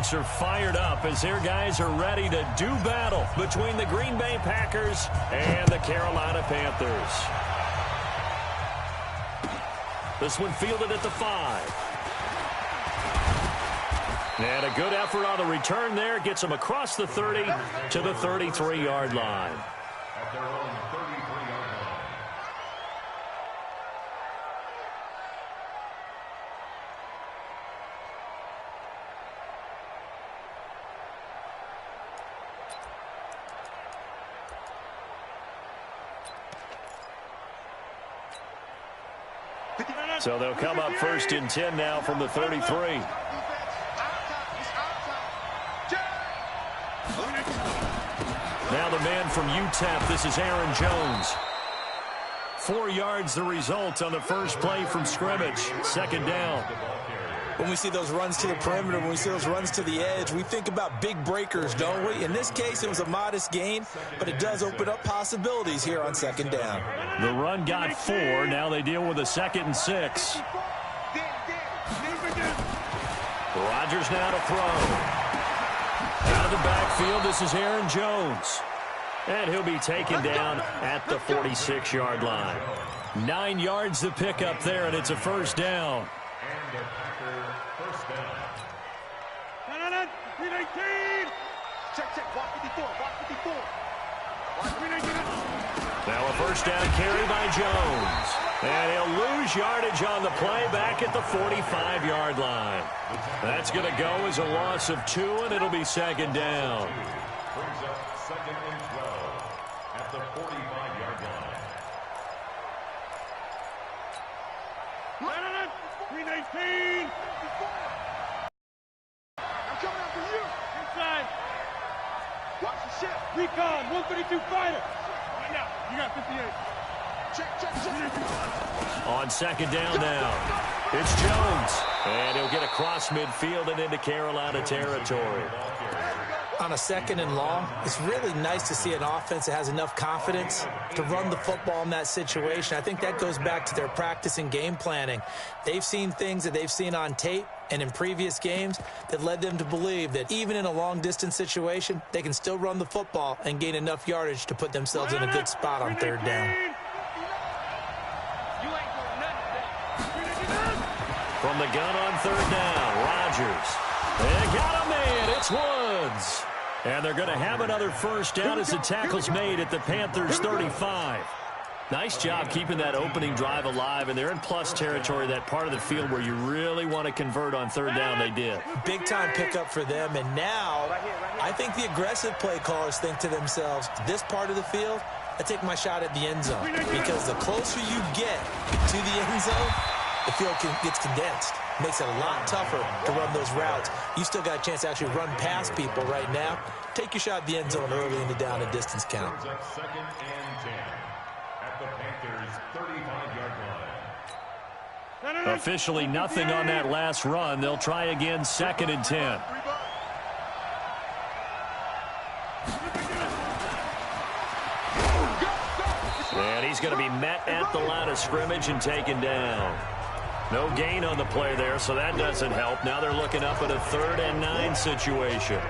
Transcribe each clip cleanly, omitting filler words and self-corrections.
folks are fired up as their guys are ready to do battle between the Green Bay Packers and the Carolina Panthers. This one fielded at the 5. And a good effort on the return there. Gets him across the 30 to the 33-yard line. So they'll come up 1st and 10 now from the 33. Now the man from UTEP, this is Aaron Jones. 4 yards the result on the first play from scrimmage. 2nd down. When we see those runs to the perimeter, when we see those runs to the edge, we think about big breakers, don't we? In this case, it was a modest gain, but it does open up possibilities here on 2nd down. The run got 4. Now they deal with a 2nd and 6. Rodgers now to throw. Out of the backfield, this is Aaron Jones. And he'll be taken down at the 46-yard line. 9 yards to pick up there, and it's a 1st down. Now a 1st down carry by Jones. And he'll lose yardage on the play back at the 45-yard line. That's going to go as a loss of 2, and it'll be 2nd down. Brings up 2nd and 12 at the 45-yard line. 319. I'm coming after you. Inside. Watch the ship. Recon, 132 fighter. Right now, you got 58. Check. On 2nd down now, it's Jones. And he'll get across midfield and into Carolina territory. On a 2nd and long, it's really nice to see an offense that has enough confidence to run the football in that situation. I think that goes back to their practice and game planning. They've seen things that they've seen on tape and in previous games that led them to believe that even in a long-distance situation, they can still run the football and gain enough yardage to put themselves in a good spot on 3rd down. From the gun on 3rd down, Rodgers. They got a man. It's Woods. And they're going to have another 1st down as the tackle's made at the Panthers' 35. Nice job keeping that opening drive alive, and they're in plus territory, that part of the field where you really want to convert on 3rd down. They did. Big-time pickup for them, and now I think the aggressive play callers think to themselves, this part of the field, I take my shot at the end zone, because the closer you get to the end zone, the field gets condensed. Makes it a lot tougher to run those routes. You still got a chance to actually run past people right now. Take your shot at the end zone early in the down and distance count. 2nd and 10 at the Panthers' 35-yard line. Officially nothing on that last run. They'll try again 2nd and 10. And he's going to be met at the line of scrimmage and taken down. No gain on the play there, so that doesn't help. Now they're looking up at a 3rd and 9 situation.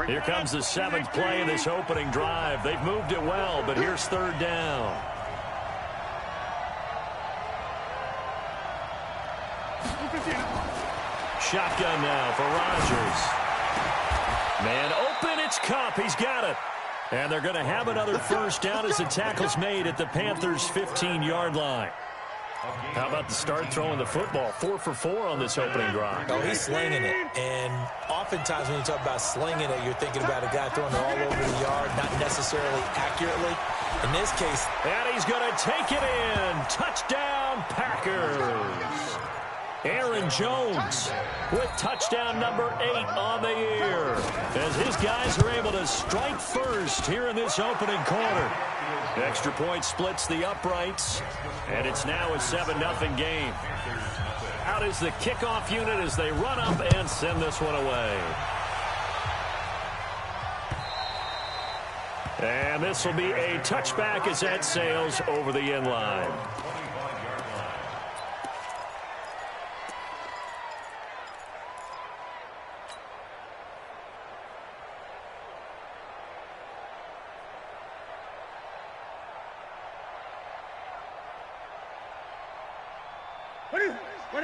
Here comes the 7th play of this opening drive. They've moved it well, but here's 3rd down. Shotgun now for Rodgers. Man open, it's Kupp. He's got it. And they're going to have another 1st down as the tackle's made at the Panthers' 15-yard line. How about the start throwing the football? 4 for 4 on this opening drive. Oh, he's slinging it. And oftentimes when you talk about slinging it, you're tthinking about a guy throwing it all over the yard, not necessarily accurately. In this case, and he's going to take it in. Touchdown, Packers. Aaron Jones with touchdown number 8 on the year, as his guys are able to strike first here in this opening quarter. Extra point splits the uprights, and it's now a 7-0 game. Out is the kickoff unit as they run up and send this one away. And this will be a touchback as that sails over the end line.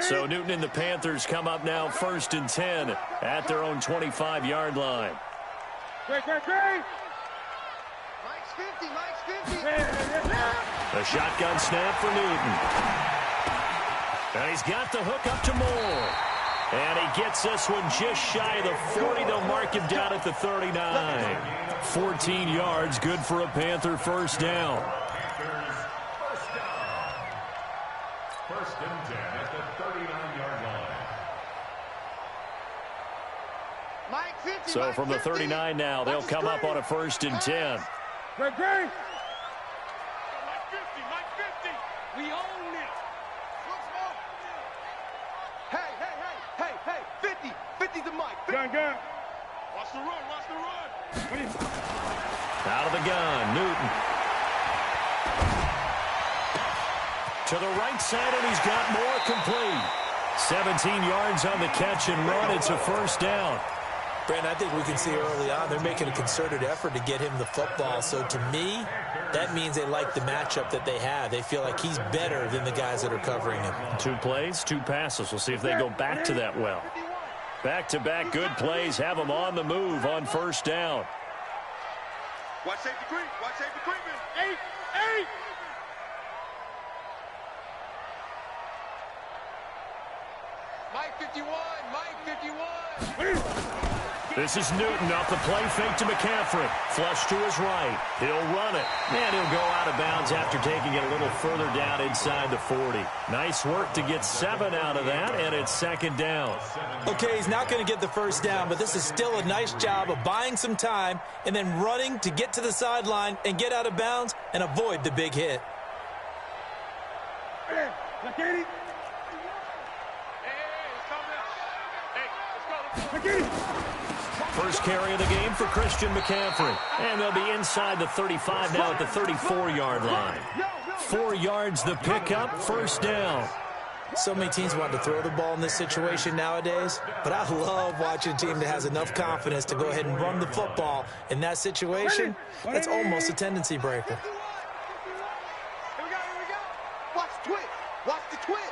So Newton and the Panthers come up now 1st and 10 at their own 25-yard line. Great. Mike's 50. A shotgun snap for Newton. And he's got the hook up to Moore. And he gets this one just shy of the 40. They'll mark him down at the 39. 14 yards, good for a Panther first down. First and 10 at the 39-yard line. So from the 39 now, they'll come up on a 1st and 10. Great. Mike 50. We own it. Hey. 50 to Mike. Gun. Watch the run. Out of the gun, Newton. To the right side, and he's got more complete. 17 yards on the catch and run. It's a first down. Brandon, I think we can see early on they're making a concerted effort to get him the football. So to me, that means they like the matchup that they have. They feel like he's better than the guys that are covering him. 2 plays, 2 passes. We'll see if they go back to that well. Back-to-back good plays have them on the move on first down. Watch safety creep, man. 8. Mike 51. This is Newton off the play fake to McCaffrey. Flush to his right. He'll run it. And he'll go out of bounds after taking it a little further down inside the 40. Nice work to get 7 out of that, and it's 2nd down. Okay, he's not going to get the first down, but this is still a nice job of buying some time and then running to get to the sideline and get out of bounds and avoid the big hit. First carry of the game for Christian McCaffrey. And they'll be inside the 35 now at the 34-yard line. 4 yards the pickup, first down. So many teams want to throw the ball in this situation nowadays, but I love watching a team that has enough confidence to go ahead and run the football in that situation. That's almost a tendency breaker. Here we go. Watch the twist.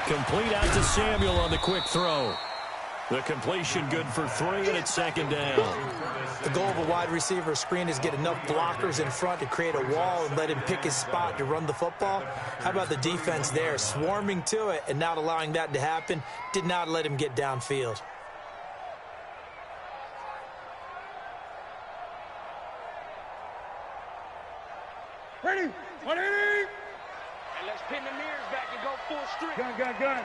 Complete out to Samuel on the quick throw. The completion good for 3, and it's 2nd down. The goal of a wide receiver screen is get enough blockers in front to create a wall and let him pick his spot to run the football. How about the defense there, swarming to it and not allowing that to happen? Did not let him get downfield. Ready? 180. And let's pin the mirrors back and go full strip. Gun.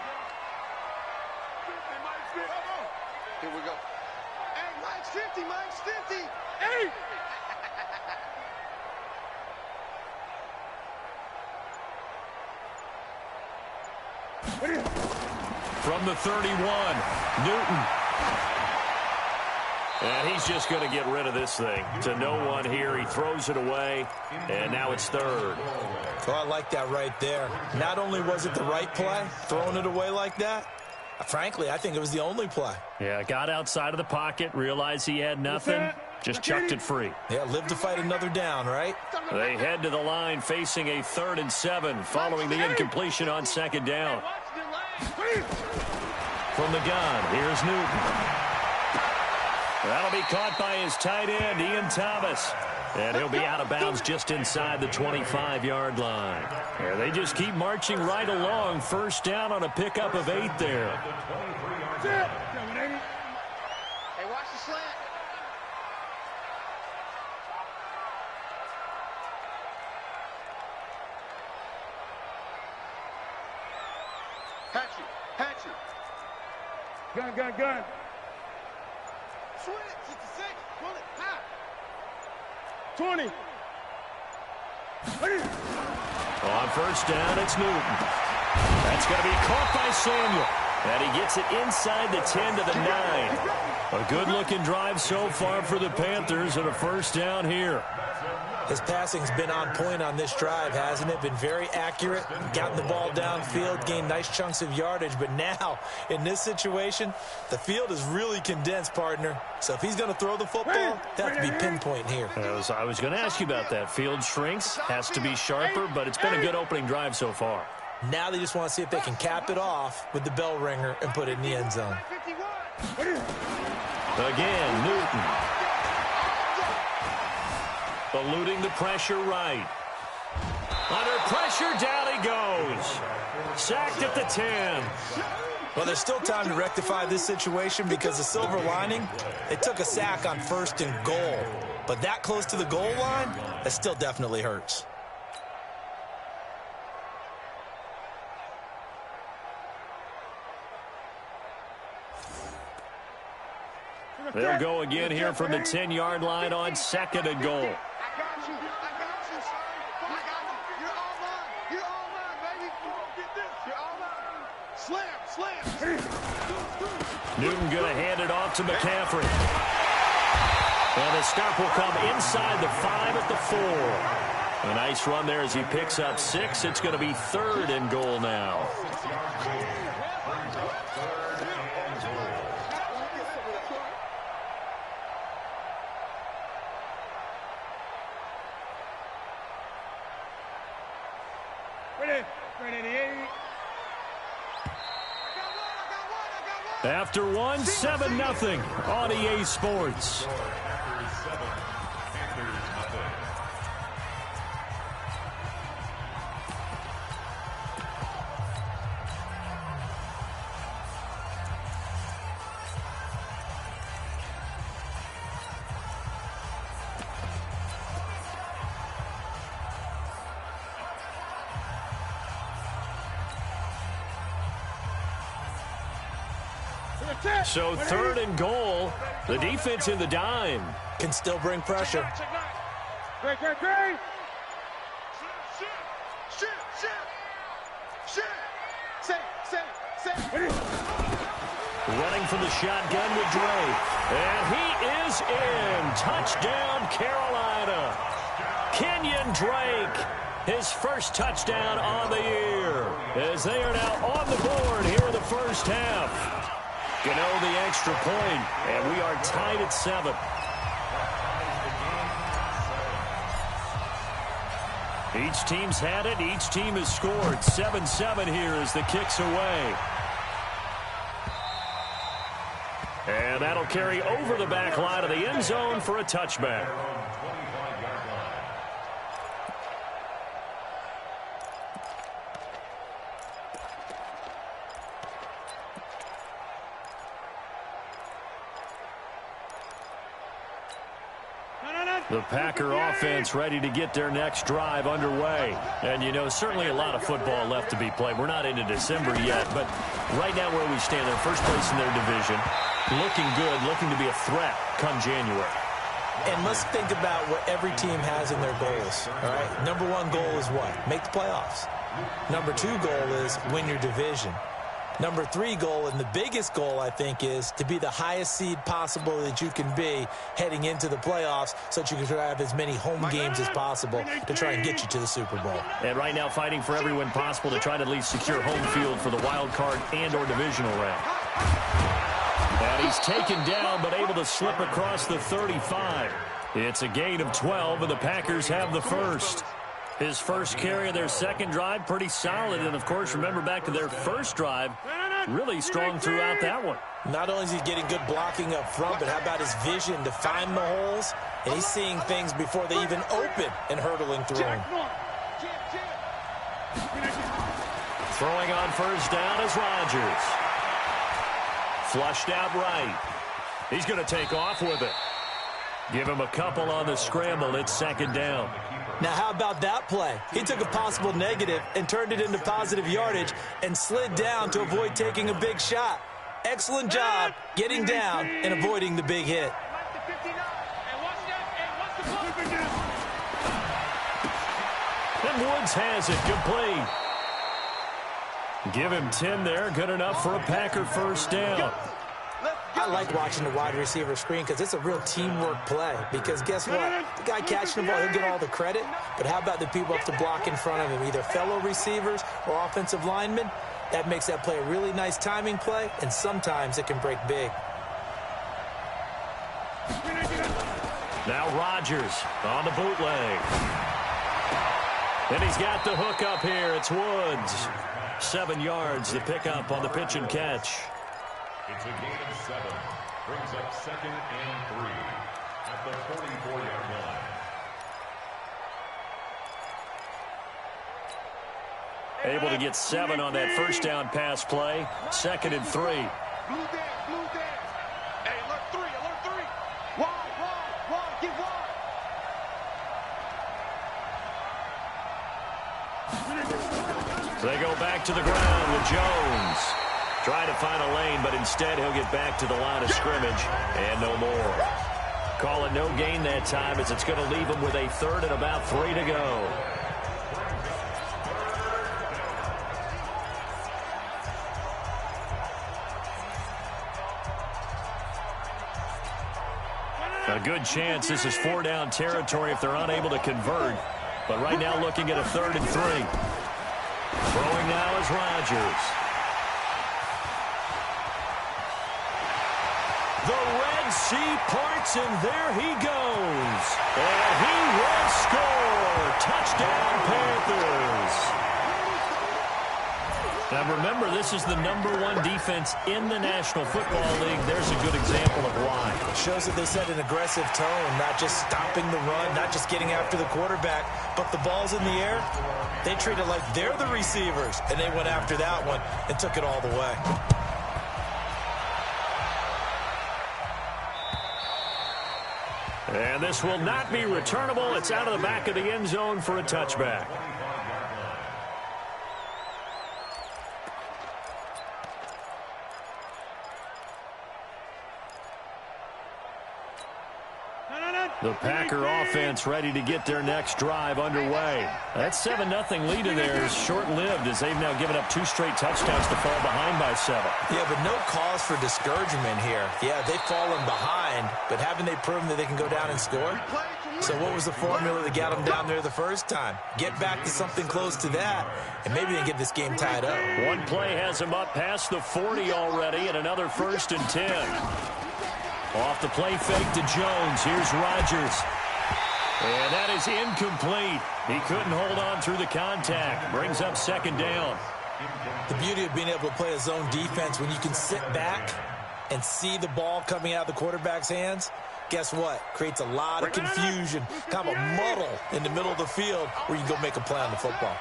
Here we go. Hey, Mike's 50. Hey! From the 31, Newton. And he's just going to get rid of this thing. To no one here. He throws it away, and now it's 3rd. Oh, I like that right there. Not only was it the right play, throwing it away like that, frankly, I think it was the only play. Yeah, got outside of the pocket, realized he had nothing, just chucked it free. Yeah, live to fight another down, right? They head to the line facing a 3rd and 7 following the incompletion on 2nd down. From the gun, here's Newton. That'll be caught by his tight end, Ian Thomas. And he'll be out of bounds just inside the 25-yard line. Yeah, they just keep marching right along. First down on a pickup of 8 there. Hey, watch the slant. Hatchet. Hatchet. Gun, gun, gun. Switch. 66. Pull it. High. 20. On first down, it's Newton. That's going to be caught by Samuel. And he gets it inside the 10 to the 9. A good-looking drive so far for the Panthers and a first down here. His passing's been on point on this drive, hasn't it? Been very accurate, gotten the ball downfield, gained nice chunks of yardage. But now, in this situation, the field is really condensed, partner. So if he's going to throw the football, they have to be pinpoint here. I was going to ask you about that. Field shrinks, has to be sharper, but it's been a good opening drive so far. Now they just want to see if they can cap it off with the bell ringer and put it in the end zone. Again, Newton. Eluding the pressure right. Under pressure, down he goes. Sacked at the 10. Well, there's still time to rectify this situation because the silver lining, they took a sack on 1st and goal. But that close to the goal line, that still definitely hurts. They'll go again here from the 10-yard line on 2nd and goal. Newton going to hand it off to McCaffrey. And the stop will come inside the 5 at the 4. A nice run there as he picks up 6. It's going to be 3rd and goal now. After 1, 7-0 on EA Sports. So 3rd and goal. The defense in the dime. Can still bring pressure. Great. Running from the shotgun with Drake. And he is in. Touchdown, Carolina. Kenyon Drake. His first touchdown on the year. As they are now on the board here in the first half. Gano the extra point, and we are tied at 7. Each team's had it. Each team has scored. 7-7 here as the kick's away. And that'll carry over the back line of the end zone for a touchback. The Packer offense ready to get their next drive underway. And, you know, certainly a lot of football left to be played. We're not into December yet, but right now where we stand, they're first place in their division. Looking good, looking to be a threat come January. And let's think about what every team has in their goals, all right? Number 1 goal is what? Make the playoffs. Number 2 goal is win your division. Number 3 goal, and the biggest goal, I think, is to be the highest seed possible that you can be heading into the playoffs so that you can have as many home games as possible to try and get you to the Super Bowl. And right now fighting for every win possible to try to at least secure home field for the wild card and or divisional round. And he's taken down but able to slip across the 35. It's a gain of 12, and the Packers have the first. His first carry of their second drive, pretty solid. And, of course, remember back to their first drive, really strong throughout that one. Not only is he getting good blocking up front, but how about his vision to find the holes? And he's seeing things before they even open and hurtling through them. Throwing on first down is Rodgers. Flushed out right. He's going to take off with it. Give him a couple on the scramble. It's second down. Now, how about that play? He took a possible negative and turned it into positive yardage and slid down to avoid taking a big shot. Excellent job getting down and avoiding the big hit. And Woods has it complete. Give him 10 there. Good enough for a Packer first down. I like watching the wide receiver screen because it's a real teamwork play. Because guess what? The guy catching the ball, he'll get all the credit. But how about the people up to block in front of him, either fellow receivers or offensive linemen? That makes that play a really nice timing play, and sometimes it can break big. Now Rodgers on the bootleg. And he's got the hook up here. It's Woods. 7 yards, the pickup on the pitch and catch. It's a gain of 7. Brings up 2nd and 3 at the 44-yard line. Able to get 7 on that first down pass play. 2nd and 3. Blue dance, blue dance. Hey, alert 3, alert 3. Wide, get wide. They go back to the ground with Jones. Trying to find a lane, but instead he'll get back to the line of scrimmage and no more. Call it no gain that time as it's going to leave him with a 3rd and about 3 to go. A good chance this is 4-down territory if they're unable to convert. But right now looking at a 3rd and 3. Throwing now is Rodgers. The Red Sea parts, and there he goes. And he will score. Touchdown, Panthers. Now remember, this is the #1 defense in the National Football League. There's a good example of why. It shows that they set an aggressive tone, not just stopping the run, not just getting after the quarterback, but the ball's in the air. They treat it like they're the receivers, and they went after that one and took it all the way. And this will not be returnable. It's out of the back of the end zone for a touchback. The Packer offense ready to get their next drive underway. That 7-0 lead in there is short-lived as they've now given up 2 straight touchdowns to fall behind by 7. Yeah, but no cause for discouragement here. Yeah, they've fallen behind, but haven't they proven that they can go down and score? So what was the formula that got them down there the first time? Get back to something close to that, and maybe they get this game tied up. One play has them up past the 40 already, and another 1st and 10. Off the play fake to Jones. Here's Rodgers. And that is incomplete. He couldn't hold on through the contact. Brings up 2nd down. The beauty of being able to play a zone defense when you can sit back and see the ball coming out of the quarterback's hands, guess what? Creates a lot of confusion, kind of a muddle in the middle of the field where you can go make a play on the football.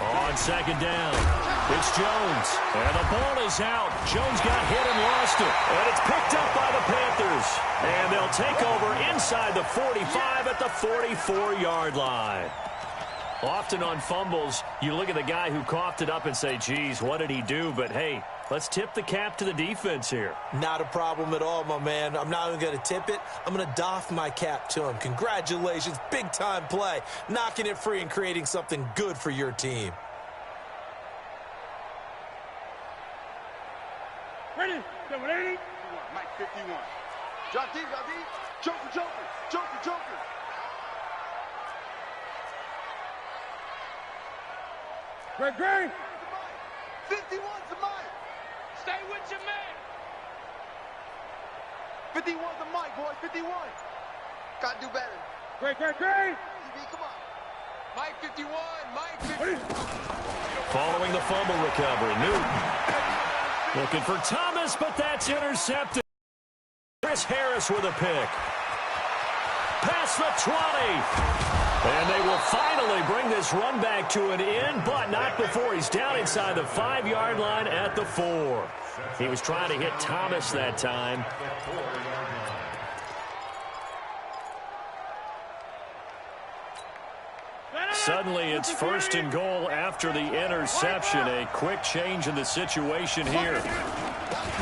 On 2nd down, it's Jones. And the ball is out. Jones got hit and lost it. And it's picked up by the Panthers. And they'll take over inside the 45 at the 44-yard line. Often on fumbles, you look at the guy who coughed it up and say, geez, what did he do? But, hey, let's tip the cap to the defense here. Not a problem at all, my man. I'm not even going to tip it. I'm going to doff my cap to him. Congratulations. Big-time play. Knocking it free and creating something good for your team. Ready? 780. Mike 51. Drop deep, drop deep. Joker, Joker, Joker, Joker. Greg. 51's the mic. Stay with your man. 51's the mic, boy. 51. Gotta do better. Greg. CB, come on. Mike 51. Mike 51. Following the fumble recovery, Newton. Looking for Thomas, but that's intercepted. Chris Harris with a pick. Past the 20. And they will finally bring this run back to an end, but not before he's down inside the 5-yard line at the 4. He was trying to hit Thomas that time. Suddenly it's first and goal after the interception. A quick change in the situation here.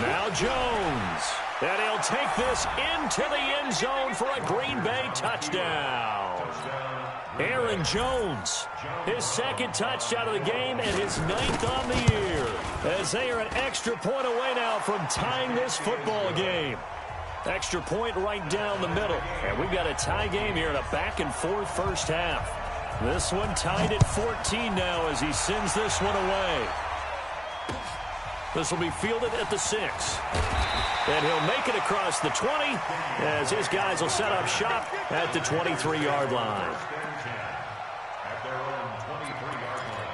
Now Jones. And he'll take this into the end zone for a Green Bay touchdown. Aaron Jones, his second touchdown of the game and his 9th on the year. As they are an extra point away now from tying this football game. Extra point right down the middle. And we've got a tie game here in a back-and-forth first half. This one tied at 14 now as he sends this one away. This will be fielded at the 6. And he'll make it across the 20 as his guys will set up shop at the 23-yard line. At their own 23-yard line.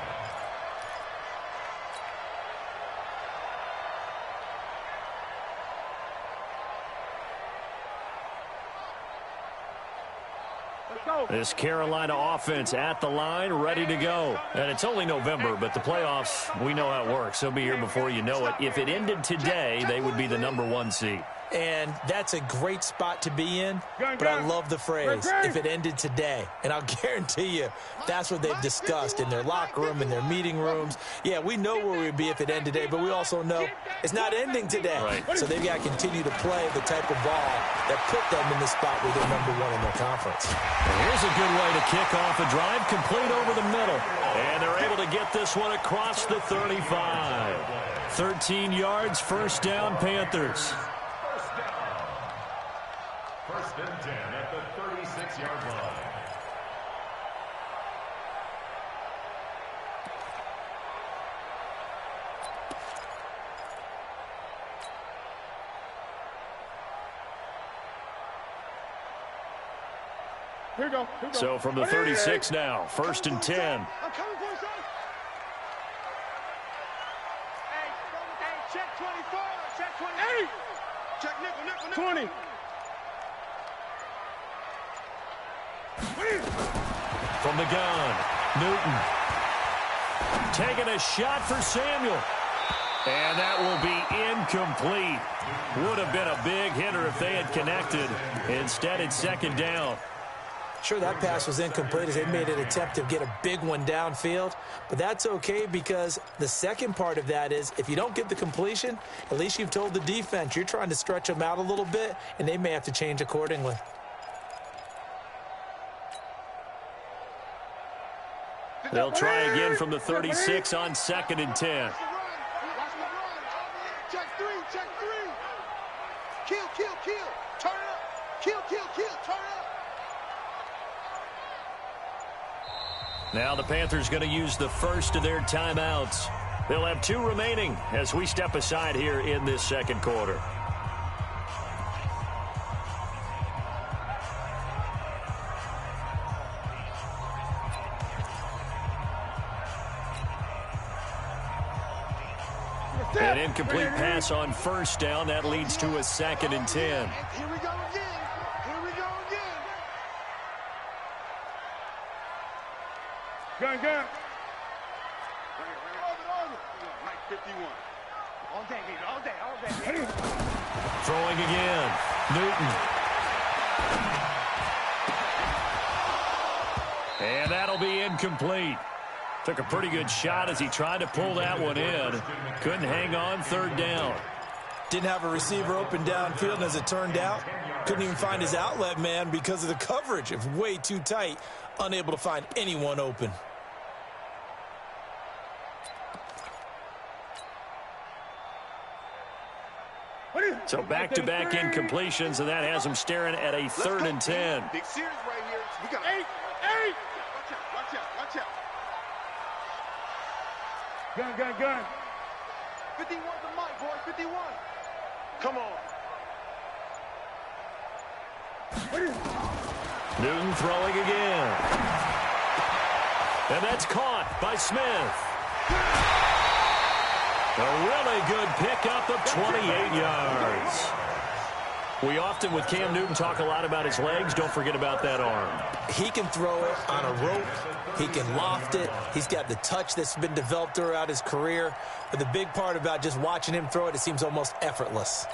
This Carolina offense at the line, ready to go. And it's only November, but the playoffs, we know how it works. They'll be here before you know it. If it ended today, they would be the #1 seed. And that's a great spot to be in, but I love the phrase, if it ended today. And I'll guarantee you, that's what they've discussed in their locker room, in their meeting rooms. Yeah, we know where we'd be if it ended today, but we also know it's not ending today. Right. So they've got to continue to play the type of ball that put them in the spot where they're #1 in their conference. And here's a good way to kick off a drive, complete over the middle. And they're able to get this one across the 35. 13 yards, first down, Panthers. First and 10 at the 36-yard line. Here we go. So from the 36 now, first and 10. I'm coming for you, son. Hey, check 24. Check 28. Check nickel. 20. From the gun, Newton. Taking a shot for Samuel. And that will be incomplete. Would have been a big hitter if they had connected. Instead, it's second down. Sure, that pass was incomplete as they made an attempt to get a big one downfield. But that's okay because the second part of that is if you don't get the completion, at least you've told the defense you're trying to stretch them out a little bit, and they may have to change accordingly. They'll try again from the 36 on second and 10. Check three. Kill. Turn it up. Kill. Turn it up. Now the Panthers going to use the first of their timeouts. They'll have 2 remaining as we step aside here in this second quarter. An incomplete pass on first down. That leads to a second and 10. Here we go again. Gun. Mike 51. All day. Throwing again. Newton. And that'll be incomplete. Took a pretty good shot as he tried to pull that one in. Couldn't hang on, third down. Didn't have a receiver open downfield, and as it turned out, couldn't even find his outlet man because of the coverage. It was way too tight, unable to find anyone open. So back-to-back incompletions, and that has him staring at a third and 10. Big series right here. We got 8. Watch out. Gun. 51 to Mike, boy. 51. Come on. Newton throwing again. And that's caught by Smith. A really good pickup of 28 yards. We often, with Cam Newton, talk a lot about his legs. Don't forget about that arm. He can throw it on a rope. He can loft it. He's got the touch that's been developed throughout his career. But the big part about just watching him throw it, it seems almost effortless.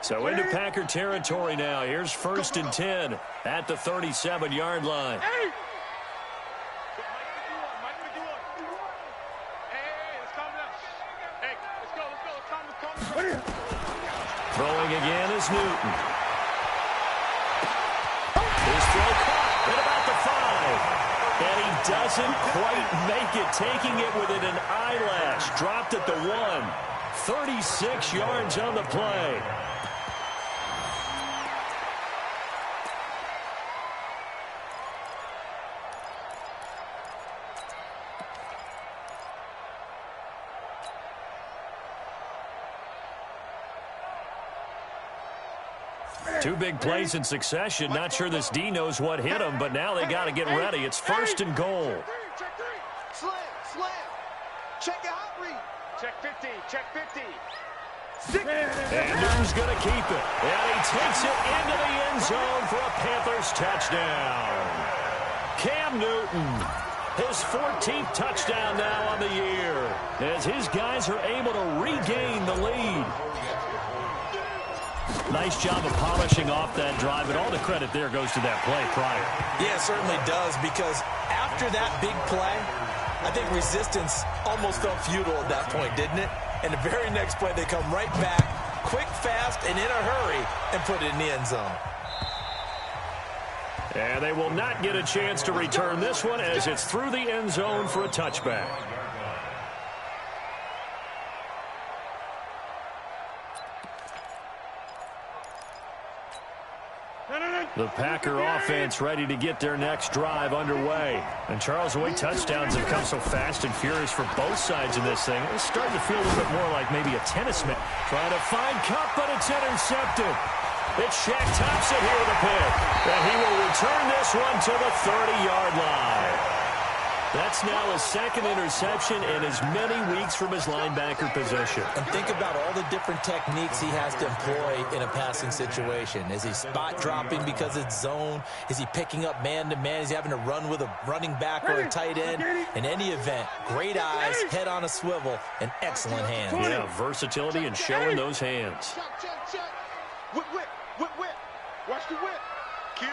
So into Packer territory now. Here's 1st and 10 at the 37-yard line. Throwing again is Newton. His throw caught at about the 5. And he doesn't quite make it, taking it within an eyelash. Dropped at the 1. 36 yards on the play. Two big plays in succession. Not sure this D knows what hit him, but now they got to get ready. It's 1st and goal. Slam. Check out read. Check 50. Check 50. And Newton's going to keep it. And he takes it into the end zone for a Panthers touchdown. Cam Newton, his 14th touchdown now on the year, as his guys are able to regain the lead. Nice job of polishing off that drive, and all the credit there goes to that play prior. Yeah, it certainly does, because after that big play, I think resistance almost felt futile at that point, didn't it? And the very next play, they come right back, quick, fast, and in a hurry, and put it in the end zone. And they will not get a chance to return this one, as it's through the end zone for a touchback. The Packer offense ready to get their next drive underway. And Charles, the way touchdowns have come so fast and furious for both sides in this thing, it's starting to feel a little bit more like maybe a tennis match. Trying to find Kupp, but it's intercepted. It's Shaq Thompson here with a pick. And he will return this one to the 30-yard line. That's now his 2nd interception in as many weeks from his linebacker position. And think about all the different techniques he has to employ in a passing situation. Is he spot dropping because it's zone? Is he picking up man-to-man? Is he having to run with a running back or a tight end? In any event, great eyes, head on a swivel, and excellent hands. Yeah, versatility and showing those hands. Check. Whip. Watch the whip. Kill.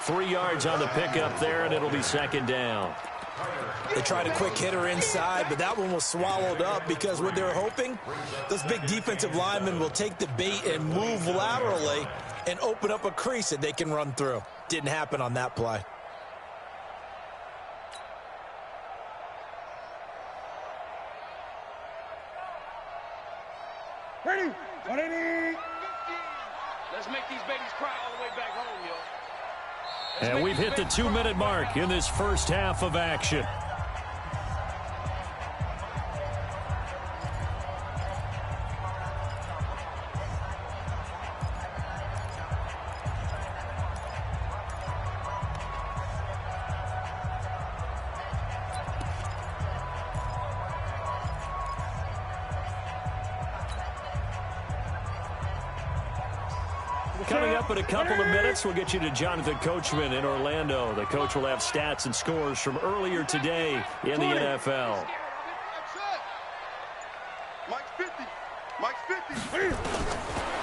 3 yards on the pickup there, and it'll be 2nd down. They tried a quick hitter inside, but that one was swallowed up because what they're hoping, those big defensive linemen will take the bait and move laterally and open up a crease that they can run through. Didn't happen on that play. Ready? 180. Let's make these babies cry all the way back home, yo. And we've hit the 2-minute mark in this first half of action. Coming up in a couple of minutes, we'll get you to Jonathan Coachman in Orlando. The coach will have stats and scores from earlier today in the NFL. Mike's 50.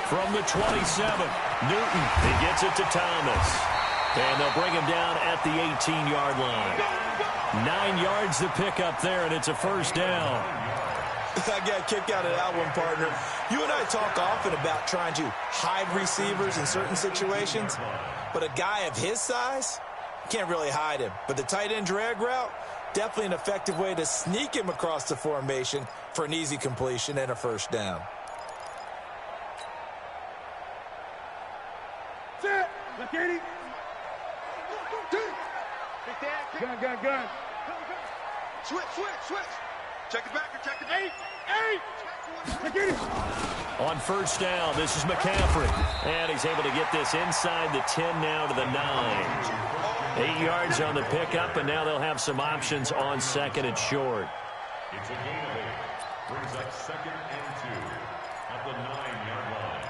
From the 27, Newton, he gets it to Thomas. And they'll bring him down at the 18-yard line. 9 yards to pick up there, and it's a 1st down. I got a kick out of that one, partner. You and I talk often about trying to hide receivers in certain situations, but a guy of his size, can't really hide him. But the tight end drag route, definitely an effective way to sneak him across the formation for an easy completion and a 1st down. Set. Look at it. Gun. Switch. Check it back. Check it. 8. Look at it. On 1st down, this is McCaffrey. And he's able to get this inside the 10 now to the 9. 8 yards on the pickup, and now they'll have some options on 2nd and short. It's a gain of 8. Brings up 2nd and 2 at the 9-yard line.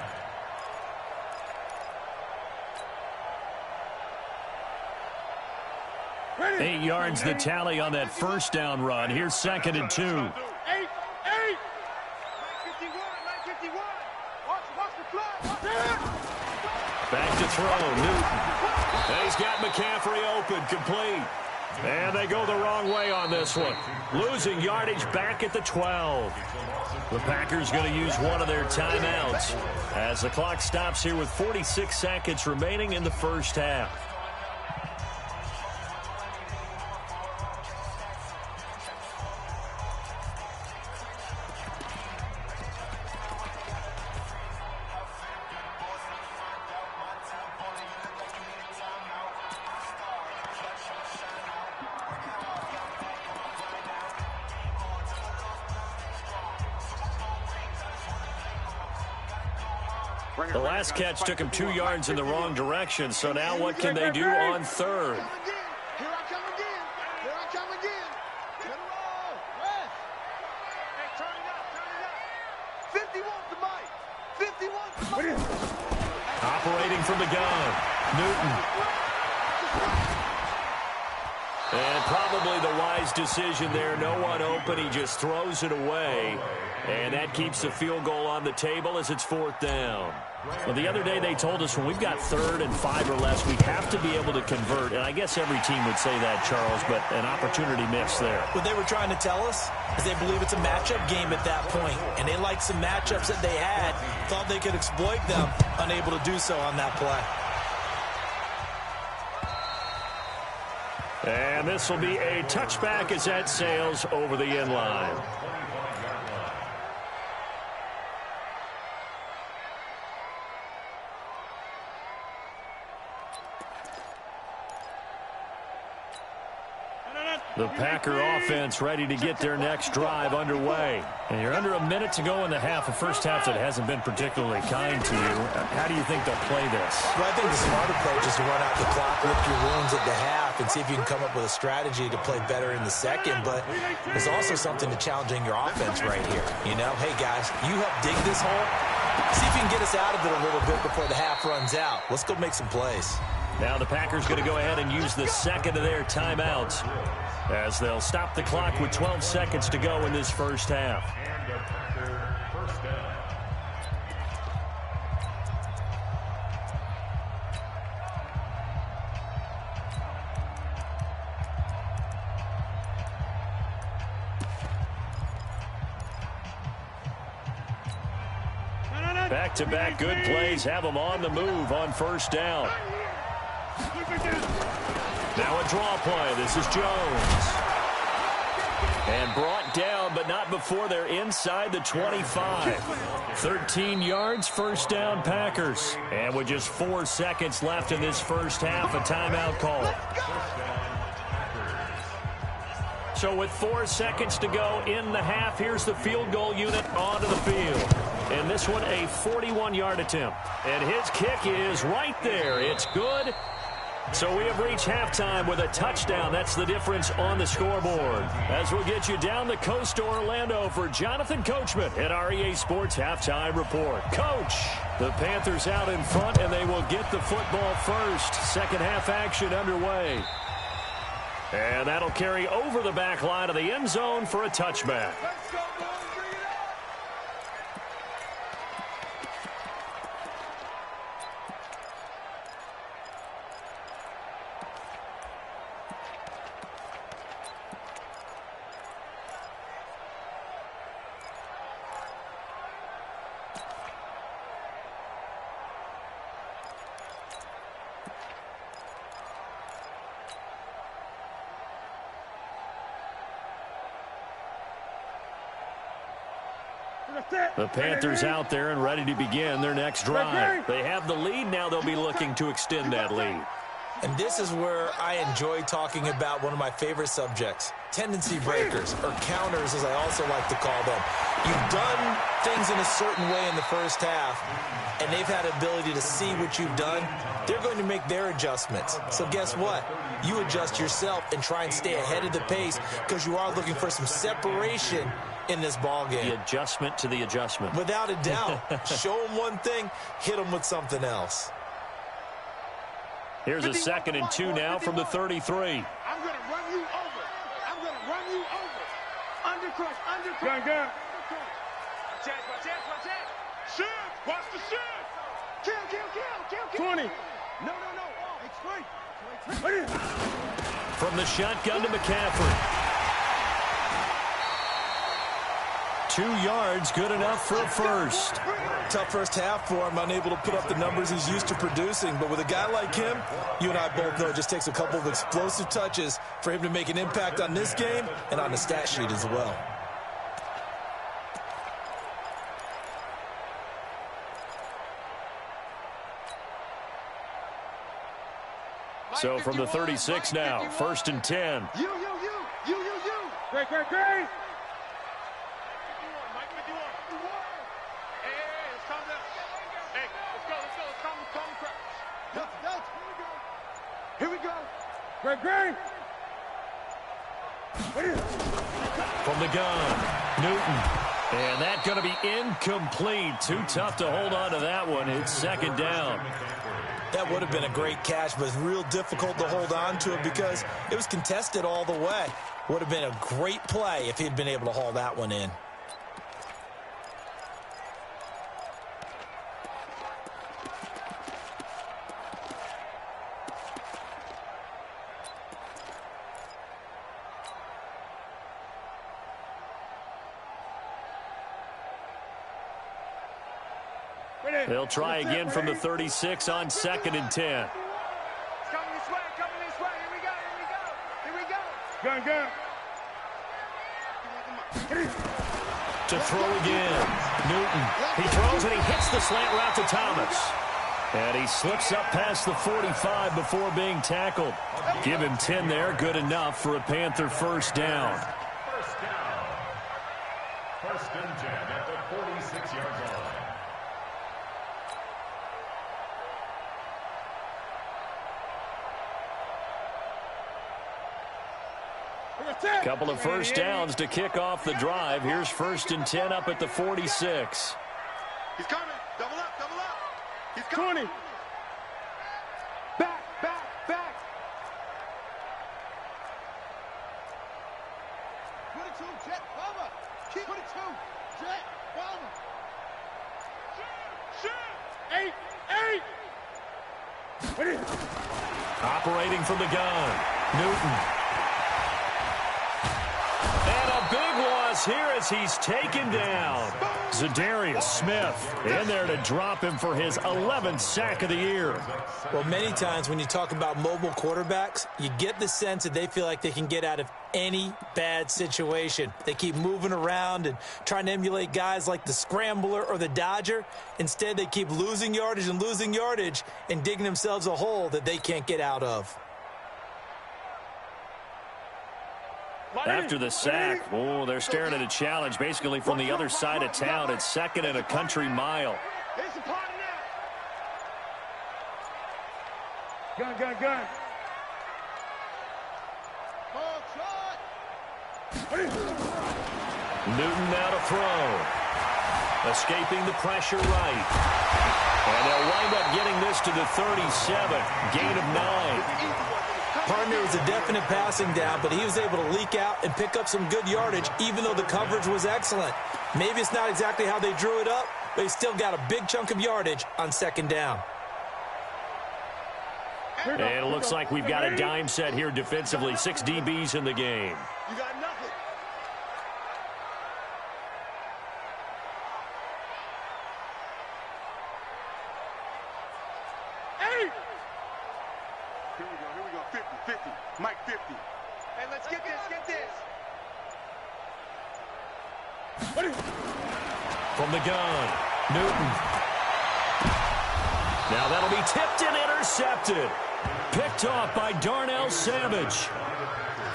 8 yards the tally on that first down run. Here's 2nd and 2. 8, 8. 951. Watch the flag. Back to throw, Newton. And he's got McCaffrey open, complete. And they go the wrong way on this one. Losing yardage back at the 12. The Packers going to use one of their timeouts as the clock stops here with 46 seconds remaining in the first half. The last catch took him 2 yards in the wrong direction, so now what can they do on third? Here I come again. Here I come again. Get it roll. Yes. Hey, turn it up. 51 to Mike. 51 to Mike. Operating from the gun, Newton. And probably the wise decision there. No one open. He just throws it away. And that keeps the field goal on the table as it's 4th down. Well, the other day they told us when we've got 3rd and 5 or less, we have to be able to convert. And I guess every team would say that, Charles, but an opportunity missed there. What they were trying to tell us is they believe it's a matchup game at that point. And they liked some matchups that they had, thought they could exploit them, unable to do so on that play. And this will be a touchback as that sails over the end line. The Packer offense ready to get their next drive underway. And you're under a minute to go in the half. A first half that hasn't been particularly kind to you. How do you think they'll play this? Well, I think the smart approach is to run out the clock, lick your wounds at the half, and see if you can come up with a strategy to play better in the second. But there's also something to challenging your offense right here. You know, hey, guys, you help dig this hole. See if you can get us out of it a little bit before the half runs out. Let's go make some plays. Now the Packers going to go ahead and use the second of their timeouts as they'll stop the clock with 12 seconds to go in this first half. And a Packer first down. Back-to-back good plays have them on the move on first down. Now a draw play. This is Jones. And brought down, but not before they're inside the 25. 13 yards, first down Packers. And with just 4 seconds left in this first half, a timeout call. So with 4 seconds to go in the half, here's the field goal unit onto the field. And this one a 41-yard attempt. And his kick is right there. It's good. So we have reached halftime with a touchdown. That's the difference on the scoreboard. As we'll get you down the coast to Orlando for Jonathan Coachman at our EA Sports Halftime Report. Coach, the Panthers out in front, and they will get the football first. Second half action underway. And that'll carry over the back line of the end zone for a touchback. Let's go, boys. Bring it up. The Panthers out there and ready to begin their next drive. They have the lead. Now they'll be looking to extend that lead. And this is where I enjoy talking about one of my favorite subjects, tendency breakers, or counters as I also like to call them. You've done things in a certain way in the first half, and they've had ability to see what you've done. They're going to make their adjustments. So guess what? You adjust yourself and try and stay ahead of the pace because you are looking for some separation in this ball game. The adjustment to the adjustment. Without a doubt. Show them one thing, hit them with something else. Here's a 2nd and 2 now from the 33. I'm going Undercrush, undercrush. Gun, gun. Watch it, watch it, watch it. Shoot. Watch the shoot. Kill, kill, kill, kill, kill. 20. No, no, no. Oh, it's straight. From the shotgun to McCaffrey. 2 yards, good enough for a first. Tough first half for him, unable to put up the numbers he's used to producing. But with a guy like him, you and I both know it just takes a couple of explosive touches for him to make an impact on this game and on the stat sheet as well. So from the 36 now, 1st and 10. You. Great. Mike 51. Hey, let's calm down. Hey, let's go. Let's calm the crowd. Here we go. Great. From the gun, Newton. And that's going to be incomplete. Too tough to hold on to that one. It's 2nd down. That would have been a great catch, but it's real difficult to hold on to it because it was contested all the way. Would have been a great play if he'd been able to haul that one in. They'll try again from the 36 on 2nd and 10. It's coming this way, Here we go. Gun. To throw again, Newton. He throws and he hits the slant route to Thomas. And he slips up past the 45 before being tackled. Give him 10 there, good enough for a Panther first down. First down. 1st and 10 at the 46-yard line. Couple of first downs to kick off the drive. Here's 1st and 10 up at the 46. He's coming. Double up. He's coming. 20. Back. 22, Jet, bomber. Keep 22, Jet, bomber. Shoot. 8. Operating from the gun, Newton. And a big loss here as he's taken down. Zadarius Smith in there to drop him for his 11th sack of the year. Well, many times when you talk about mobile quarterbacks, you get the sense that they feel like they can get out of any bad situation. They keep moving around and trying to emulate guys like the Scrambler or the Dodger. Instead, they keep losing yardage and digging themselves a hole that they can't get out of. After the sack, they're staring at a challenge basically from the other side of town. It's 2nd and a country mile. It's a party now. Gun. Ball shot. Newton now to throw. Escaping the pressure right. And they'll wind up getting this to the 37. Gain of 9. Partner was a definite passing down, but he was able to leak out and pick up some good yardage, even though the coverage was excellent. Maybe it's not exactly how they drew it up, but he still got a big chunk of yardage on 2nd down. And it looks like we've got a dime set here defensively. 6 DBs in the game. You got nothing. Here we go. 50. Mike 50. Hey, let's get this. From the gun, Newton. Now that'll be tipped and intercepted. Picked off by Darnell Savage.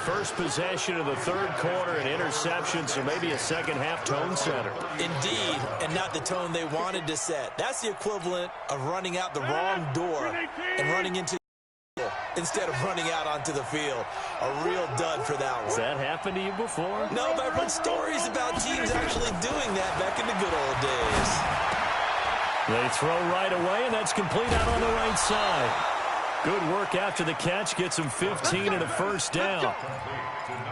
First possession of the 3rd quarter, an interception, so maybe a second-half tone setter. Indeed, and not the tone they wanted to set. That's the equivalent of running out the wrong door and running into instead of running out onto the field. A real dud for that one. Has that happened to you before? No, but I've heard stories about teams actually doing that back in the good old days. They throw right away, and that's complete out on the right side. Good work after the catch. Gets him 15 and a first down.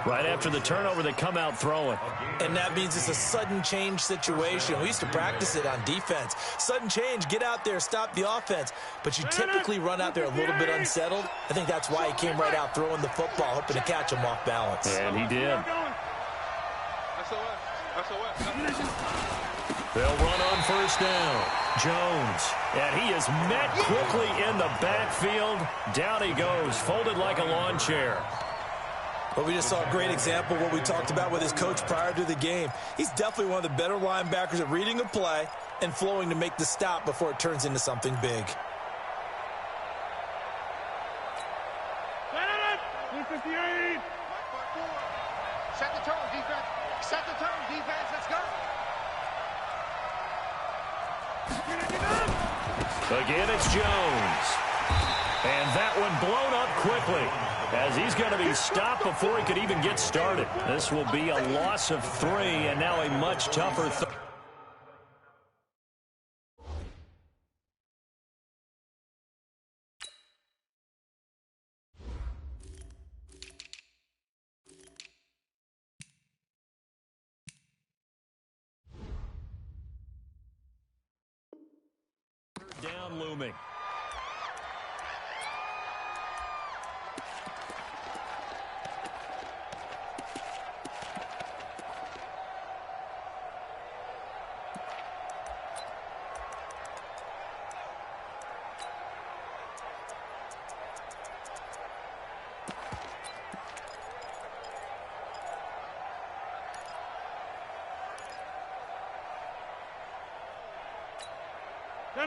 Right after the turnover, they come out throwing. And that means it's a sudden change situation. We used to practice it on defense. Sudden change, get out there, stop the offense. But you typically run out there a little bit unsettled. I think that's why he came right out throwing the football, hoping to catch him off balance. And he did. They'll run on first down. Jones. And he is met quickly in the backfield. Down he goes, folded like a lawn chair. But we just saw a great example of what we talked about with his coach prior to the game. He's definitely one of the better linebackers at reading a play and flowing to make the stop before it turns into something big. Set the tone, defense. Set the tone, defense. Let's go. Again, it's Jones. And that one blown up quickly as he's going to be stopped before he could even get started. This will be a loss of 3 and now a much tougher third. Down looming.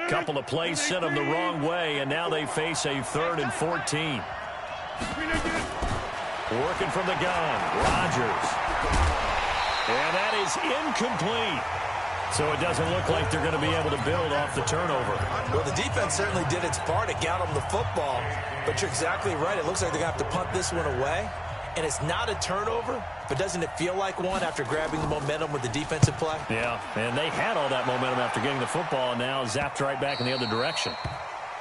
Couple of plays sent them the wrong way, and now they face a 3rd and 14. Working from the gun, Rodgers. And that is incomplete. So it doesn't look like they're going to be able to build off the turnover. Well, the defense certainly did its part. It got them the football. But you're exactly right. It looks like they're going to have to punt this one away. And it's not a turnover, but doesn't it feel like one after grabbing the momentum with the defensive play? Yeah, and they had all that momentum after getting the football, and now zapped right back in the other direction.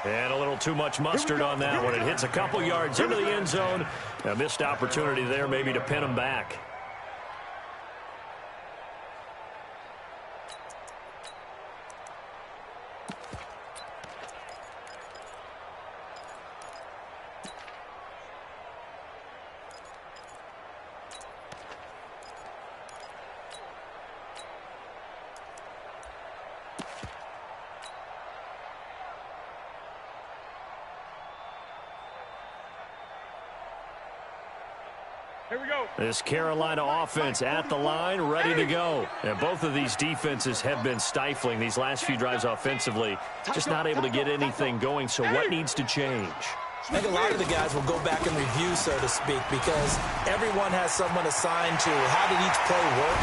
And a little too much mustard on that one. It hits a couple yards into the end zone. A missed opportunity there maybe to pin them back. Here we go. This Carolina offense at the line, ready to go. And both of these defenses have been stifling these last few drives offensively. Just not able to get anything going, so what needs to change? I think a lot of the guys will go back and review, so to speak, because everyone has someone assigned to how did each play work.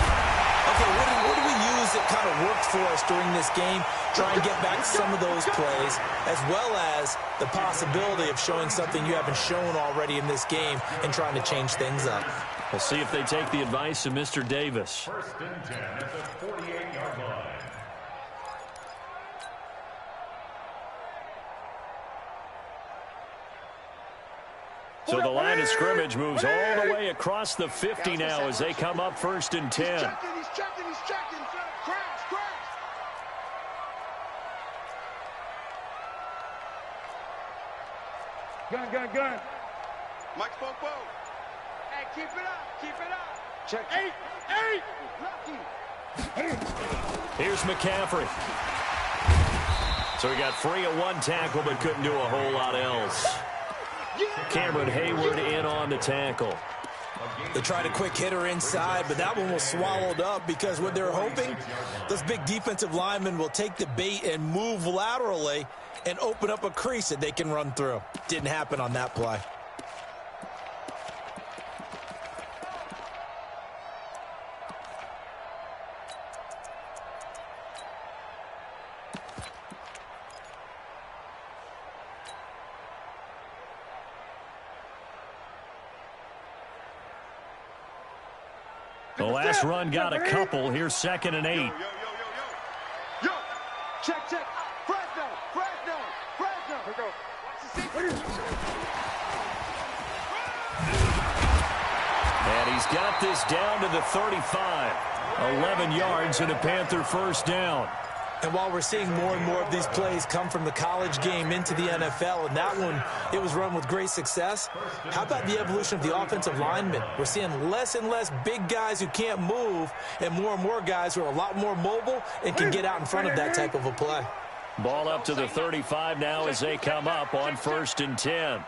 Okay, what do we use that kind of worked for us during this game? Try and get back some of those plays, as well as the possibility of showing something you haven't shown already in this game and trying to change things up. We'll see if they take the advice of Mr. Davis. 1st and 10 at the 48-yard line. So the line of scrimmage moves all the way across the 50 now as they come up 1st and 10. He's checking. Crash. Gun. Mike Popo. Hey, keep it up. Check. 8. Lucky. Here's McCaffrey. So he got free of one tackle but couldn't do a whole lot else. Cameron Hayward in on the tackle. They tried a quick hitter inside, but that one was swallowed up because what they're hoping, those big defensive linemen will take the bait and move laterally and open up a crease that they can run through. Didn't happen on that play. The last run got a couple. Here's 2nd and 8. Yo. Check. Fresno. Here we go. And he's got this down to the 35. 11 yards and a Panther first down. And while we're seeing more and more of these plays come from the college game into the NFL, and that one, it was run with great success, how about the evolution of the offensive linemen? We're seeing less and less big guys who can't move and more guys who are a lot more mobile and can get out in front of that type of a play. Ball up to the 35 now as they come up on 1st and 10.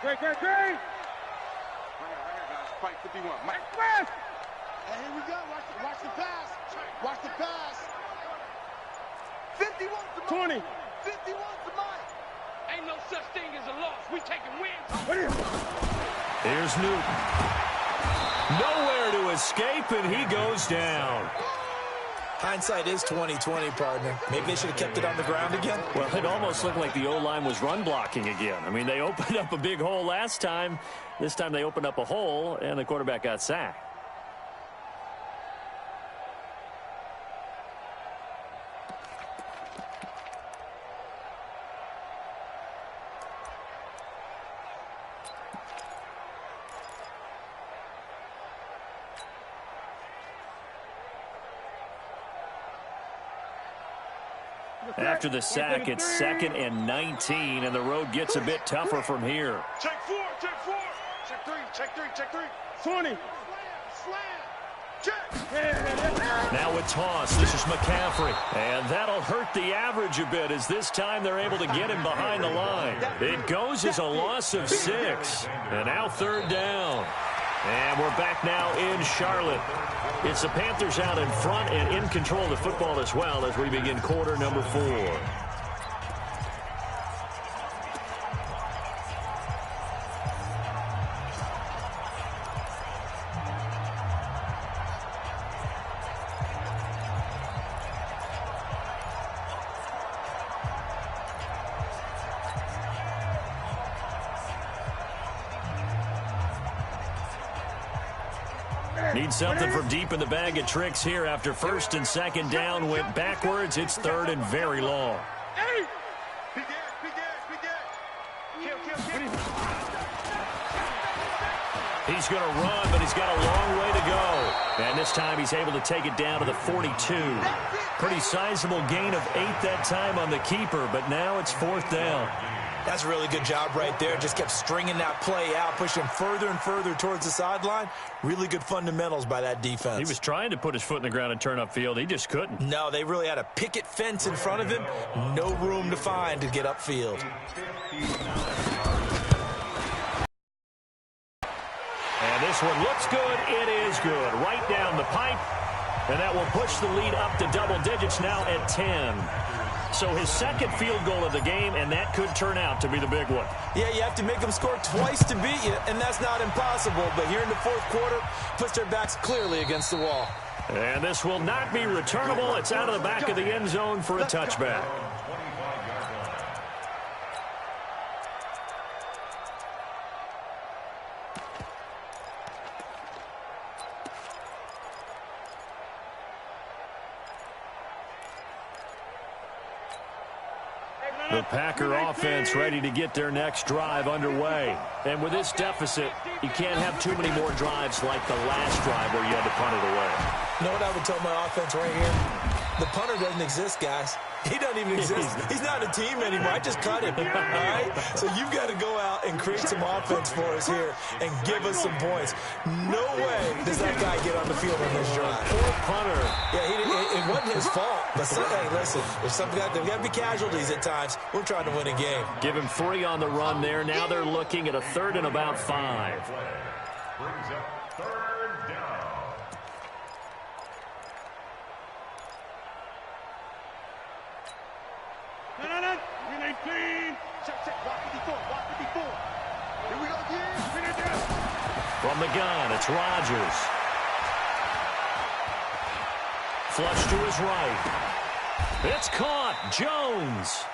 Great. Right here, guys. Fight 51. Mike. And here we go. Watch the pass. Watch the pass. 51 to 20. 51 to Mike. Ain't no such thing as a loss. We taking wins. Here's Newton. Nowhere to escape, and he goes down. Hindsight is 20/20, partner. Maybe they should have kept it on the ground again. Well, it almost looked like the O-line was run blocking again. I mean, they opened up a big hole last time. This time they opened up a hole, and the quarterback got sacked. After the sack, it's 2nd and 19, and the road gets a bit tougher from here. Check 4. Check 3. 20. Slam. Check. Now a toss. This is McCaffrey. And that'll hurt the average a bit as this time they're able to get him behind the line. It goes as a loss of 6. And now 3rd down. And we're back now in Charlotte. It's the Panthers out in front and in control of the football as well as we begin quarter number 4. Need something from deep in the bag of tricks here after 1st and 2nd down went backwards. It's 3rd and very long. Hey! He's going to run, but he's got a long way to go. And this time he's able to take it down to the 42. Pretty sizable gain of 8 that time on the keeper, but now it's 4th down. That's a really good job right there. Just kept stringing that play out, pushing further and further towards the sideline. Really good fundamentals by that defense. He was trying to put his foot in the ground and turn upfield. He just couldn't. No, they really had a picket fence in front of him. No room to find to get upfield. And this one looks good. It is good. Right down the pipe. And that will push the lead up to double digits now at 10. So his 2nd field goal of the game, and that could turn out to be the big one. Yeah, you have to make them score twice to beat you, and that's not impossible. But here in the 4th quarter, puts their backs clearly against the wall. And this will not be returnable. It's out of the back of the end zone for a touchback. The Packer offense ready to get their next drive underway. And with this deficit, you can't have too many more drives like the last drive where you had to punt it away. You know what I would tell my offense right here? The punter doesn't exist, guys. He doesn't even exist. He's not a team anymore. I just cut him, all right? So you've got to go out and create some offense for us here and give us some points. No way does that guy get on the field on this drive. Poor punter. Yeah, it wasn't his fault. But, hey, listen, there's there's got to be casualties at times. We're trying to win a game. Give him 3 on the run there. Now they're looking at a 3rd and about 5. Brings up 3rd down. No. 19. Check. Block 54. Here we go again. From the gun, it's Rodgers. Flush to his right. It's caught. Jones.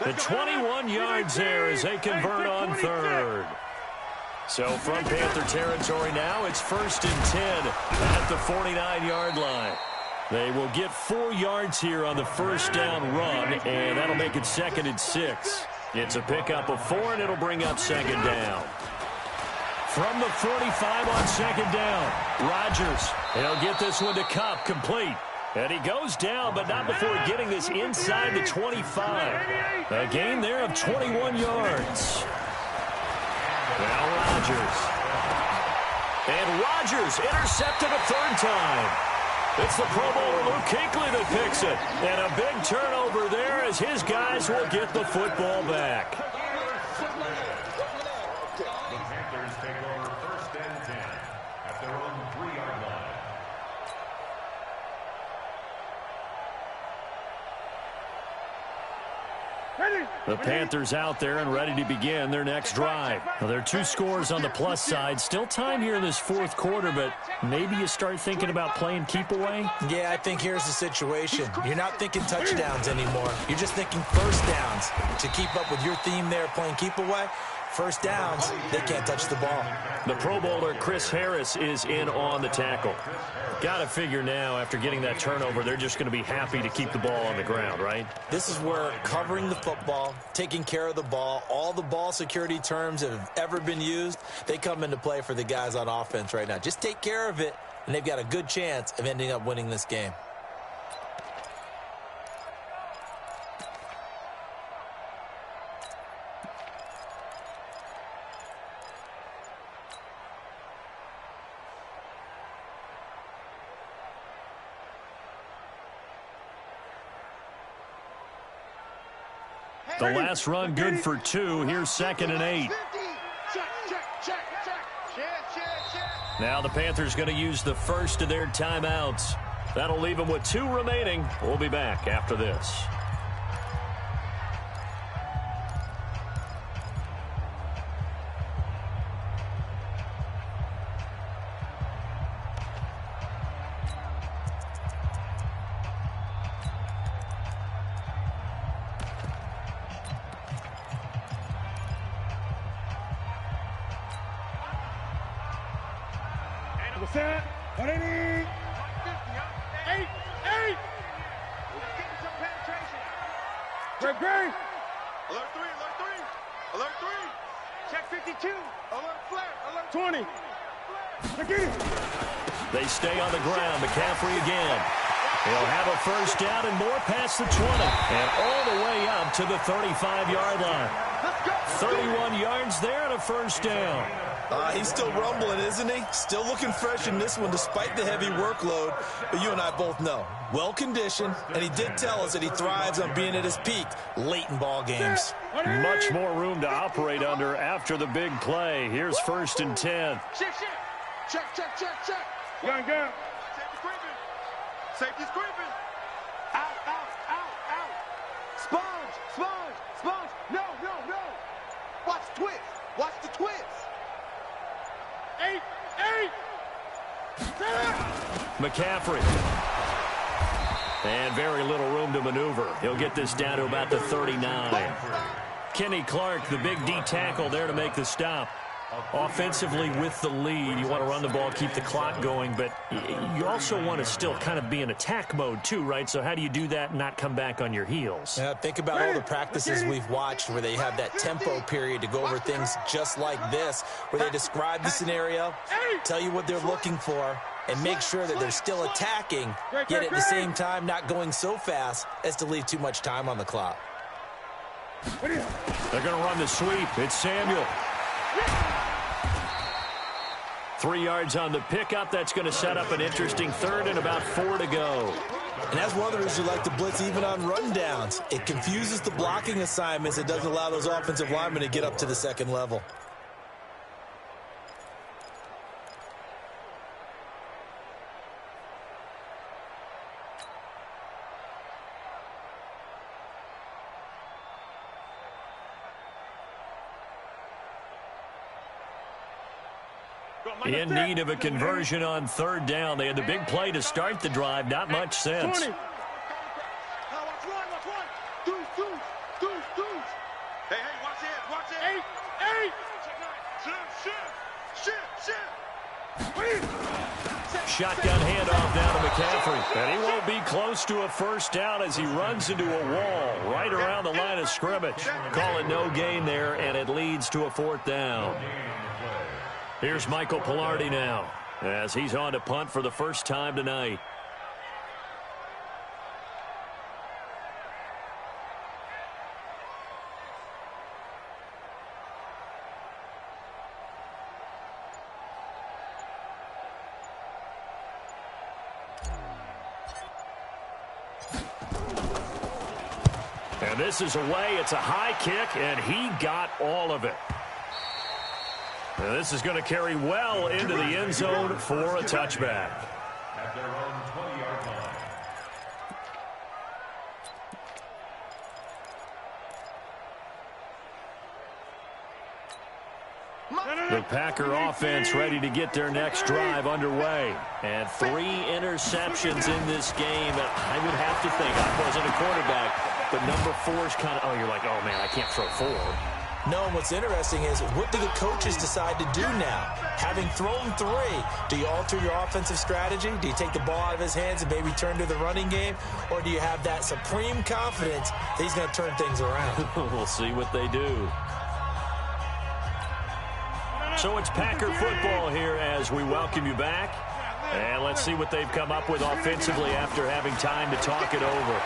The 21 yards there as they convert on 3rd. So from Panther territory now, it's 1st and 10 at the 49-yard line. They will get 4 yards here on the first down run, and that'll make it 2nd and 6. It's a pickup of 4, and it'll bring up 2nd down. From the 45 on 2nd down, Rodgers. He'll get this one to Kupp, complete. And he goes down, but not before getting this inside the 25. A gain there of 21 yards. Now Rodgers. And Rodgers intercepted a 3rd time. It's the Pro Bowler Luke Kuechly that picks it. And a big turnover there as his guys will get the football back. The Panthers take over 1st and 10 at their own 3-yard line. The Panthers out there and ready to begin their next drive. Now, there are 2 scores on the plus side. Still time here in this 4th quarter, but maybe you start thinking about playing keep away? Yeah, I think here's the situation. You're not thinking touchdowns anymore. You're just thinking first downs. To keep up with your theme there, playing keep away, first downs, they can't touch the ball. The Pro Bowler Chris Harris is in on the tackle. Got to figure now, after getting that turnover, they're just going to be happy to keep the ball on the ground, right? This is where covering the football, taking care of the ball, all the ball security terms that have ever been used, they come into play for the guys on offense right now. Just take care of it, and they've got a good chance of ending up winning this game. The last run good for 2. Here's 2nd and 8. Now the Panthers going to use the first of their timeouts. That'll leave them with 2 remaining. We'll be back after this. What's that? 180. 8. Getting some penetration. Great. Alert 3, alert 3. Alert 3. Check 52. Alert flare, alert 20. Get it. They stay on the ground. McCaffrey again. He'll have a first down and more past the 20. And all the way up to the 35-yard line. 31 yards there and a first down. He's still rumbling, isn't he? Still looking fresh in this one despite the heavy workload. But you and I both know, well-conditioned, and he did tell us that he thrives on being at his peak late in ball games. Much more room to operate under after the big play. Here's 1st and 10. Check. Gun. Safety's creeping. Safety's creeping. Out. Sponge. No. Watch the twist. Watch the twist. 8. McCaffrey. And very little room to maneuver. He'll get this down to about the 39. Kenny Clark, the big D tackle there to make the stop. Offensively with the lead, you want to run the ball, keep the clock going, but you also want to still kind of be in attack mode too, right? So how do you do that and not come back on your heels? Yeah, think about all the practices we've watched where they have that tempo period to go over things just like this, where they describe the scenario, tell you what they're looking for, and make sure that they're still attacking, yet at the same time not going so fast as to leave too much time on the clock. They're going to run the sweep. It's Samuel. 3 yards on the pickup. That's going to set up an interesting 3rd and about 4 to go. And that's one of the reasons you like to blitz even on rundowns. It confuses the blocking assignments. It doesn't allow those offensive linemen to get up to the 2nd level. In need of a conversion on 3rd down. They had the big play to start the drive. Not much sense. 20. Watch one. Deuce. Hey, watch it. 8. Shift. Shotgun handoff now to McCaffrey. And he won't be close to a first down as he runs into a wall right around the line of scrimmage. Call it no gain there, and it leads to a fourth down. Here's Michael Palardy now as he's on to punt for the first time tonight. And this is away. It's a high kick, and he got all of it. And this is going to carry well into the end zone for a touchback. At their own 20-yard line. The Packer offense ready to get their next drive underway. And 3 interceptions in this game. I would have to think, I wasn't a quarterback, but number 4 is kind of, oh, you're like, oh, man, I can't throw 4. No, and what's interesting is, what do the coaches decide to do now? Having thrown 3, do you alter your offensive strategy? Do you take the ball out of his hands and maybe turn to the running game? Or do you have that supreme confidence that he's going to turn things around? We'll see what they do. So it's Packer football here as we welcome you back. And let's see what they've come up with offensively after having time to talk it over.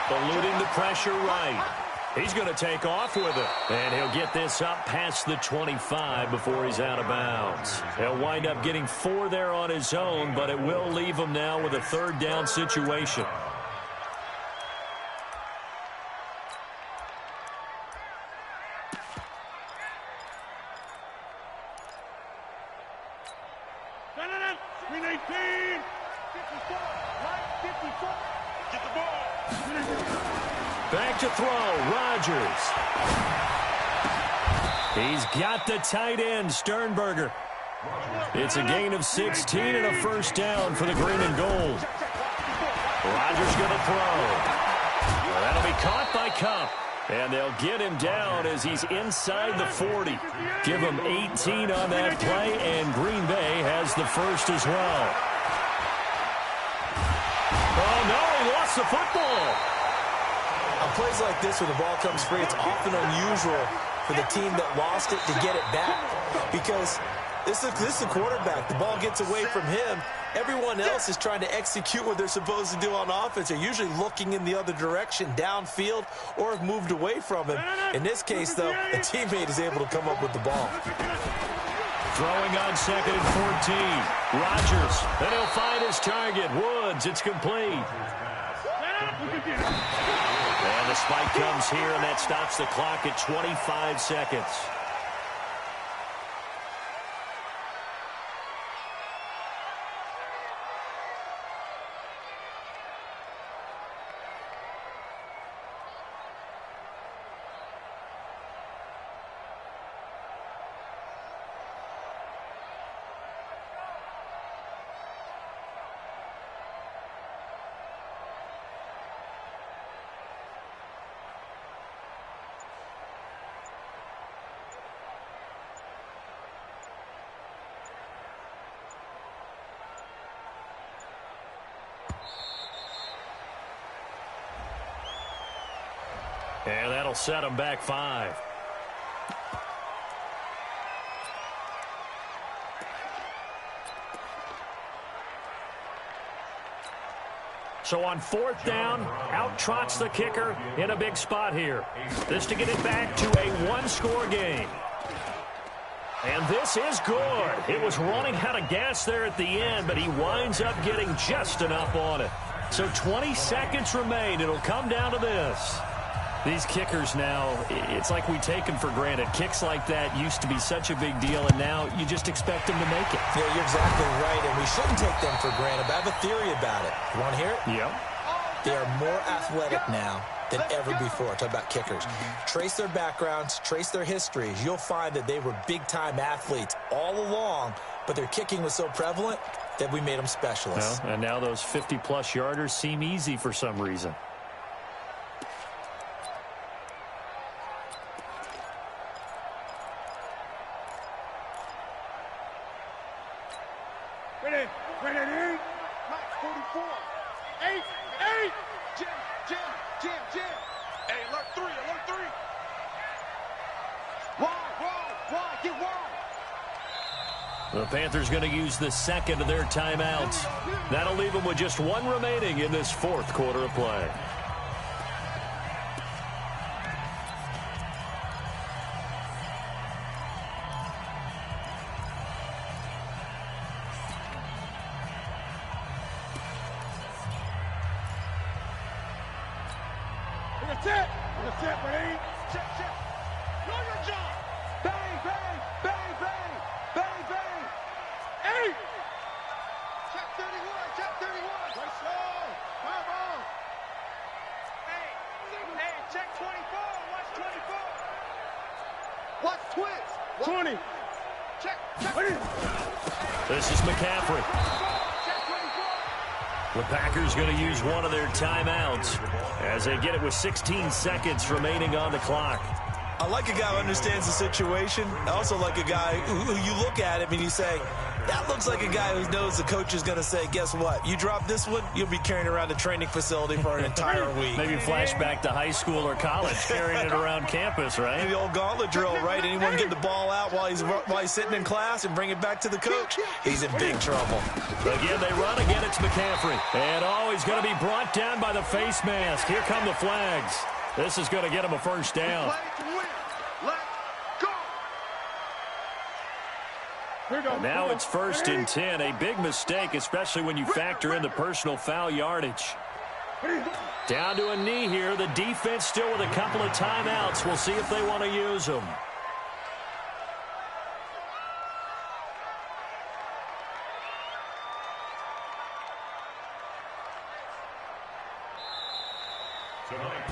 Eluding the pressure right. He's going to take off with it. And he'll get this up past the 25 before he's out of bounds. He'll wind up getting 4 there on his own, but it will leave him now with a third down situation. Green 18. 54. Right 54. Get the ball. Back to throw, Rodgers. He's got the tight end, Sternberger. It's a gain of 16 and a first down for the green and gold. Rodgers going to throw. Well, that'll be caught by Kupp. And they'll get him down as he's inside the 40. Give him 18 on that play, and Green Bay has the first as well. Oh, no, he lost the football. On plays like this, when the ball comes free, it's often unusual for the team that lost it to get it back, because this is the quarterback. The ball gets away from him. Everyone else is trying to execute what they're supposed to do on offense. They're usually looking in the other direction, downfield, or have moved away from him. In this case, though, a teammate is able to come up with the ball. Throwing on 2nd and 14. Rodgers, and he'll find his target. Woods, it's complete. And the spike comes here, and that stops the clock at 25 seconds. And that'll set them back 5. So on 4th down, out trots the kicker in a big spot here. This to get it back to a 1-score game. And this is good. It was running out of gas there at the end, but he winds up getting just enough on it. So 20 seconds remain. It'll come down to this. These kickers now, it's like we take them for granted. Kicks like that used to be such a big deal, and now you just expect them to make it. Yeah, you're exactly right, and we shouldn't take them for granted. But I have a theory about it. You want to hear it? Yep. They are more athletic now than ever before. Talk about kickers. Trace their backgrounds, trace their histories. You'll find that they were big-time athletes all along, but their kicking was so prevalent that we made them specialists. Well, and now those 50-plus yarders seem easy for some reason. Mike, 44. 8. Jim. Hey, alert 3. Wide. Get wide. The Panthers going to use the second of their timeouts. That'll leave them with just one remaining in this fourth quarter of play. That's it, buddy. Check. Know your job. Bang. 8. Check 31. Way slow. Come on. Hey, check 24. Watch 24. Watch twins. 20. Check. This is McCaffrey. Check 24. The Packers going to use one of their timeouts as they get it with 16 seconds remaining on the clock. I like a guy who understands the situation. I also like a guy who you look at him and you say, that looks like a guy who knows the coach is going to say, guess what? You drop this one, you'll be carrying around the training facility for an entire week. Maybe flashback to high school or college, carrying it around campus, right? The old gauntlet drill, right? Anyone get the ball out while he's sitting in class and bring it back to the coach? He's in big trouble. Again, they run. Again, it's McCaffrey. And, he's going to be brought down by the face mask. Here come the flags. This is going to get him a first down. Play to win. Let's go. And now it's 1st and 10. A big mistake, especially when you factor in the personal foul yardage. Down to a knee here. The defense still with a couple of timeouts. We'll see if they want to use them. Tonight,